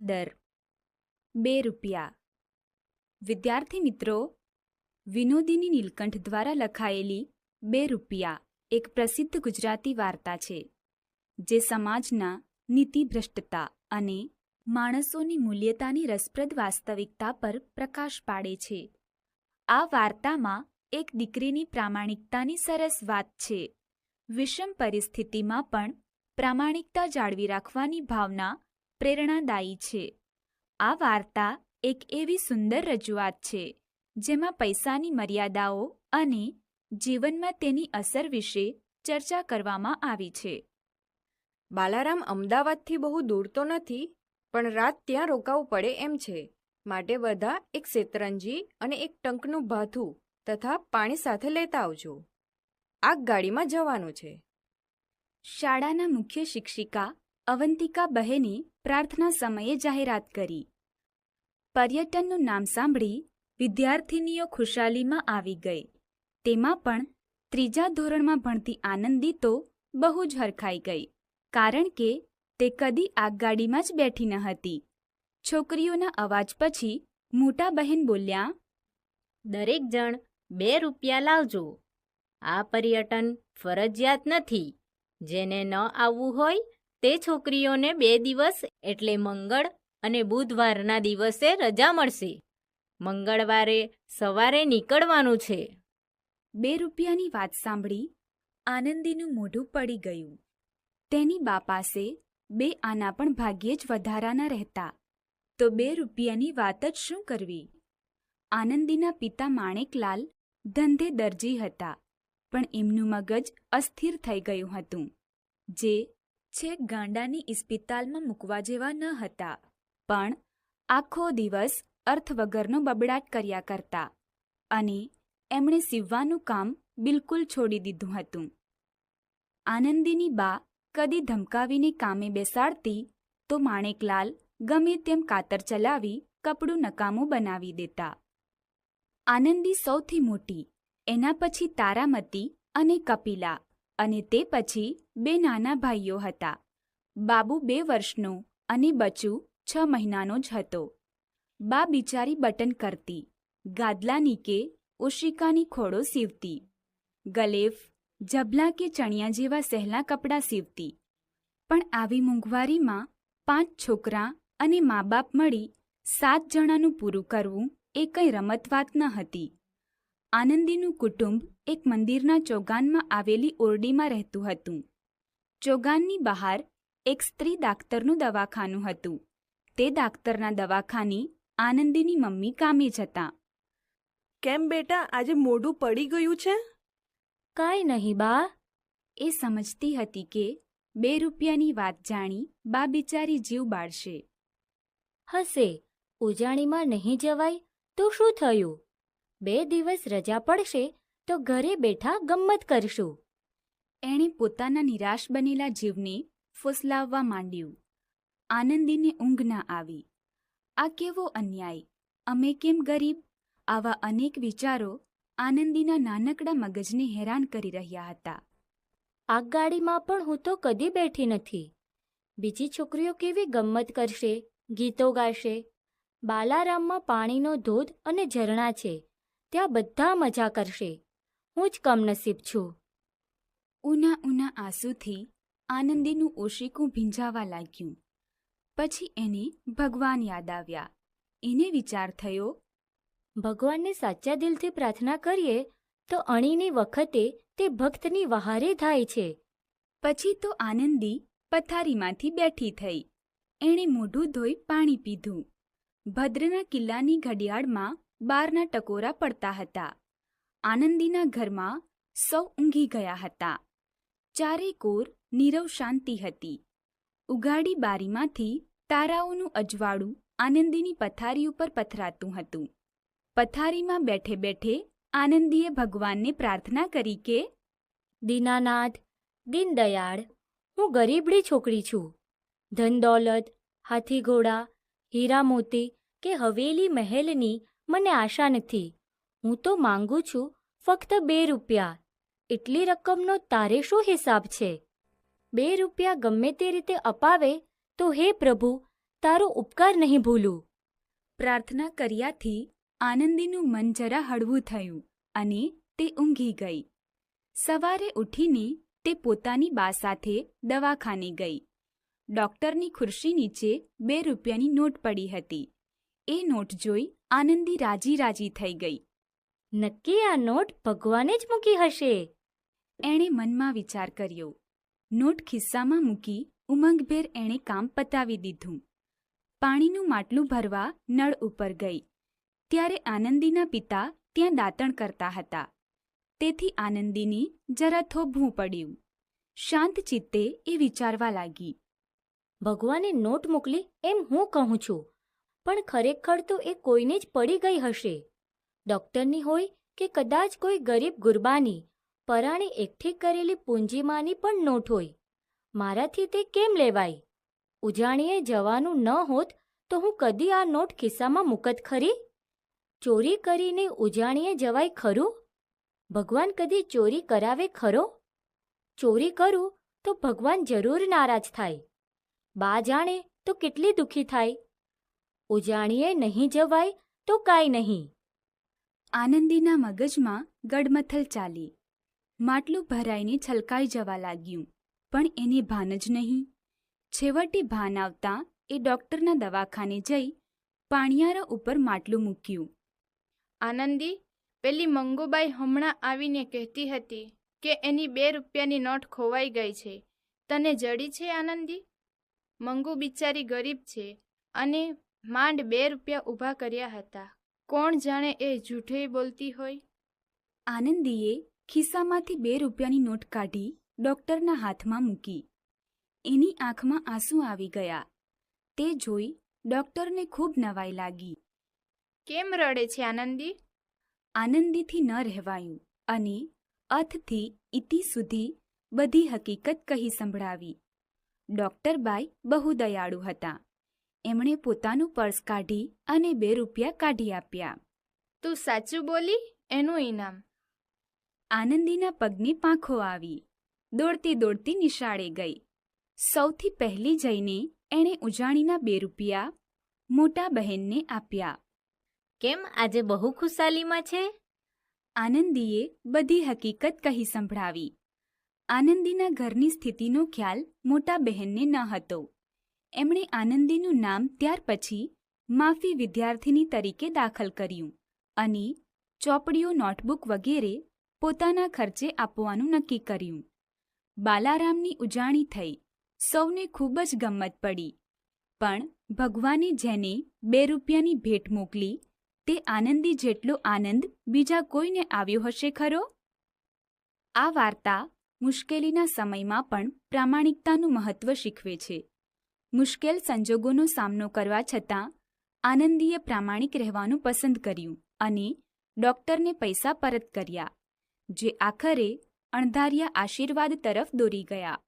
દર 2 રૂપિયા. વિદ્યાર્થી મિત્રો, વિનોદિની નીલકંઠ દ્વારા લખાયેલી 2 રૂપિયા એક પ્રસિદ્ધ ગુજરાતી વાર્તા છે, જે સમાજના નીતિભ્રષ્ટતા અને માણસોની મૂલ્યતાની રસપ્રદ વાસ્તવિકતા પર પ્રકાશ પાડે છે. આ વાર્તામાં એક દીકરીની પ્રામાણિકતાની સરસ વાત છે. વિષમ પરિસ્થિતિમાં પણ પ્રામાણિકતા જાળવી રાખવાની ભાવના પ્રેરણાદાયી છે. આ વાર્તા એક એવી સુંદર રજૂઆત છે જેમાં પૈસાની મર્યાદાઓ અને જીવનમાં તેની અસર વિશે ચર્ચા કરવામાં આવી છે. બાલારામ અમદાવાદથી બહુ દૂર તો નથી, પણ રાત ત્યાં રોકાવું પડે એમ છે. માટે બધા એક શેતરંજી અને એક ટંકનું ભાથું તથા પાણી સાથે લેતા આવજો. આગગાડીમાં જવાનું છે. શાળાના મુખ્ય શિક્ષિકા અવંતિકા બહેને પ્રાર્થના સમયે જાહેરાત કરી. પર્યટનનું નામ સાંભળી વિદ્યાર્થિનીઓ ખુશાલીમાં આવી ગઈ. તેમાં પણ 3જા ધોરણમાં ભણતી આનંદી તો બહુ જ હરખાઈ ગઈ, કારણ કે તે કદી આગગાડીમાં જ બેઠી ન હતી. છોકરીઓના અવાજ પછી મોટા બહેન બોલ્યા, દરેક જણ 2 રૂપિયા લાવજો. આ પર્યટન ફરજિયાત નથી. જેને ન આવવું હોય તે છોકરીઓને 2 દિવસ એટલે મંગળ અને બુધવારના દિવસે રજા મળશે. મંગળવારે સવારે નીકળવાનું છે. 2 રૂપિયાની વાત સાંભળી આનંદીનું મોઢું પડી ગયું. તેની બા પાસે 2 આના પણ ભાગ્યે જ વધારાના રહેતા, તો 2 રૂપિયાની વાત જ શું કરવી? આનંદીના પિતા માણેકલાલ ધંધે દરજી હતા, પણ એમનું મગજ અસ્થિર થઈ ગયું હતું, જે છેક ગાંડાની ઇસ્પિતાલમાં મૂકવા જેવા ન હતા. પણ આખો દિવસ અર્થ વગરનો બબડાટ કર્યા કરતા, અને એમણે સીવવાનું કામ બિલકુલ છોડી દીધું હતું. આનંદીની બા કદી ધમકાવીને કામે બેસાડતી તો માણેકલાલ ગમે તેમ કાતર ચલાવી કપડું નકામું બનાવી દેતા. આનંદી સૌથી મોટી, એના પછી તારામતી અને કપિલા, અને તે પછી 2 નાના ભાઈઓ હતા. બાબુ 2 વર્ષનો અને બચુ 6 મહિનાનો જ હતો. બા બિચારી બટન કરતી, ગાદલાની કે ઓશિકાની ખોળો સીવતી, ગલેફ, ઝબલા કે ચણિયા જેવા સહેલા કપડાં સીવતી. પણ આવી મોંઘવારીમાં 5 છોકરા અને મા બાપ મળી 7 જણાનું પૂરું કરવું એ કંઈ રમત વાત ન હતી. આનંદીનું કુટુંબ એક મંદિરના ચોગાનમાં આવેલી ઓરડીમાં રહેતું હતું. ચોગાનની બહાર એક સ્ત્રી દાક્તરનું દવાખાનું હતું. તે દાક્તરના દવાખાને આનંદીની મમ્મી કામે જતા. કેમ બેટા, આજે મોઢું પડી ગયું છે? કાંઈ નહીં બા. એ સમજતી હતી કે 2 રૂપિયાની વાત જાણી બા બિચારી જીવ બાળશે. હશે, ઉજાણીમાં નહીં જવાય તો શું થયું? 2 દિવસ રજા પડશે તો ઘરે બેઠા ગમ્મત કરશું. એણે પોતાના નિરાશ બનેલા જીવને ફૂસલાવવા માંડ્યું. આનંદીને ઊંઘ ના આવી. આ કેવો અન્યાય! અમે કેમ ગરીબ? આવા અનેક વિચારો આનંદીના નાનકડા મગજને હેરાન કરી રહ્યા હતા. આગગાડીમાં પણ હું તો કદી બેઠી નથી. બીજી છોકરીઓ કેવી ગમ્મત કરશે, ગીતો ગાશે. બાલારામમાં પાણીનો ધોધ અને ઝરણા છે, ત્યાં બધા મજા કરશે. હું જ કમનસીબ છું. ઉના ઉના આંસુથી આનંદીનું ઓશિકું ભીંજાવા લાગ્યું. પછી એને ભગવાન યાદ આવ્યા. એને વિચાર થયો, ભગવાનને સાચા દિલથી પ્રાર્થના કરીએ તો અણીની વખતે તે ભક્તની વહારે થાય છે. પછી તો આનંદી પથારીમાંથી બેઠી થઈ. એણે મોઢું ધોઈ પાણી પીધું. ભદ્રના કિલ્લાની ઘડિયાળમાં 12ના ટકોરા પડતા હતા. આનંદીના ઘરમાં સૌ ઊંઘી ગયા હતા. ચારે કોર નીરવ શાંતિ હતી. ઉઘાડી બારીમાંથી તારાઓનું અજવાળું આનંદીની પથારી ઉપર પથરાતું હતું. પથારીમાં બેઠે બેઠે આનંદીએ ભગવાનને પ્રાર્થના કરી કે, દીનાનાથ, દીનદયાળ, હું ગરીબડી છોકરી છું. ધન દોલત, હાથી ઘોડા, હીરા મોતી કે હવેલી મહેલની મને આશા નથી. હું તો માંગુ છું ફક્ત 2 રૂપિયા. એટલી રકમનો તારે શું હિસાબ છે? 2 રૂપિયા ગમે તે રીતે અપાવે તો હે પ્રભુ, તારો ઉપકાર નહીં ભૂલું. પ્રાર્થના કર્યાથી આનંદીનું મન જરા હળવું થયું અને તે ઊંઘી ગઈ. સવારે ઉઠીને તે પોતાની બા સાથે દવાખાને ગઈ. ડૉક્ટરની ખુરશી નીચે 2 રૂપિયાની નોટ પડી હતી. એ નોટ જોઈ આનંદી રાજી રાજી થઈ ગઈ. નક્કી આ નોટ ભગવાને જ મૂકી હશે. એણે મનમાં વિચાર કર્યો. નોટ ખિસ્સામાં મૂકી ઉમંગભેર એણે કામ પતાવી દીધું. પાણીનું માટલું ભરવા નળ ઉપર ગઈ ત્યારે આનંદીના પિતા ત્યાં દાંતણ કરતા હતા. તેથી આનંદીની જરા થોભવું પડ્યું. શાંત ચિત્તે એ વિચારવા લાગી. ભગવાને નોટ મોકલી એમ હું કહું છું, પણ ખરેખર તો એ કોઈને જ પડી ગઈ હશે. ડૉક્ટરની હોય કે કદાચ કોઈ ગરીબ ગુરબાની પરાણે એકઠી કરેલી પૂંજીમાંની પણ નોટ હોય. મારાથી તે કેમ લેવાય? ઉજાણીએ જવાનું ન હોત તો હું કદી આ નોટ ખિસ્સામાં મૂકત ખરી? ચોરી કરીને ઉજાણીએ જવાય ખરું? ભગવાન કદી ચોરી કરાવે ખરો? ચોરી કરું તો ભગવાન જરૂર નારાજ થાય. બા જાણે તો કેટલી દુઃખી થાય. ઉજાણીએ નહીં જવાય તો કાંઈ નહીં. આનંદીના મગજમાં ગડમથલ ચાલી. માટલું ભરાઈને છલકાઈ જવા લાગ્યું, પણ એને ભાન જ નહીં. છેવટે ભાન આવતાં એ ડૉક્ટરના દવાખાને જઈ પાણિયારા ઉપર માટલું મૂક્યું. આનંદી, પેલી મંગુબાઈ હમણાં આવીને કહેતી હતી કે એની 2 રૂપિયાની નોટ ખોવાઈ ગઈ છે. તને જડી છે આનંદી? મંગુ બિચારી ગરીબ છે અને માંડ 2 રૂપિયા ઊભા કર્યા હતા. કોણ જાણે એ જૂઠે બોલતી હોય. આનંદીએ ખિસ્સામાંથી 2 રૂપિયાની નોટ કાઢી ડૉક્ટરના હાથમાં મૂકી. એની આંખમાં આંસુ આવી ગયા. તે જોઈ ડૉક્ટરને ખૂબ નવાઈ લાગી. કેમ રડે છે આનંદી? આનંદીથી ન રહેવાયું અને અથથી ઇતિ સુધી બધી હકીકત કહી સંભળાવી. ડૉક્ટરબાઈ બહુ દયાળુ હતા. એમણે પોતાનું પર્સ કાઢી અને 2 રૂપિયા કાઢી આપ્યા. તું સાચું બોલી, એનું ઇનામ. આનંદીના પગની પાંખો આવી. દોડતી દોડતી નિશાળે ગઈ. સૌથી પહેલી જઈને એણે ઉજાણીના 2 રૂપિયા મોટા બહેનને આપ્યા. કેમ આજે બહુ ખુશાલીમાં છે? આનંદીએ બધી હકીકત કહી સંભળાવી. આનંદીના ઘરની સ્થિતિનો ખ્યાલ મોટા બહેનને ન હતો. એમણે આનંદીનું નામ ત્યાર પછી માફી વિદ્યાર્થીની તરીકે દાખલ કર્યું અને ચોપડીઓ, નોટબુક વગેરે પોતાના ખર્ચે આપવાનું નક્કી કર્યું. બાલારામની ઉજાણી થઈ. સૌને ખૂબ જ ગમ્મત પડી. પણ ભગવાને જેને 2 રૂપિયાની ભેટ મોકલી તે આનંદી જેટલો આનંદ બીજા કોઈને આવ્યો હશે ખરો? આ વાર્તા મુશ્કેલીના સમયમાં પણ પ્રામાણિકતાનું મહત્વ શીખવે છે. મુશ્કેલ સંજોગોનો સામનો કરવા છતાં આનંદીએ પ્રામાણિક રહેવાનું પસંદ કર્યું અને ડૉક્ટરને પૈસા પરત કર્યા, જે આખરે અણધાર્યા આશીર્વાદ તરફ દોરી ગયા.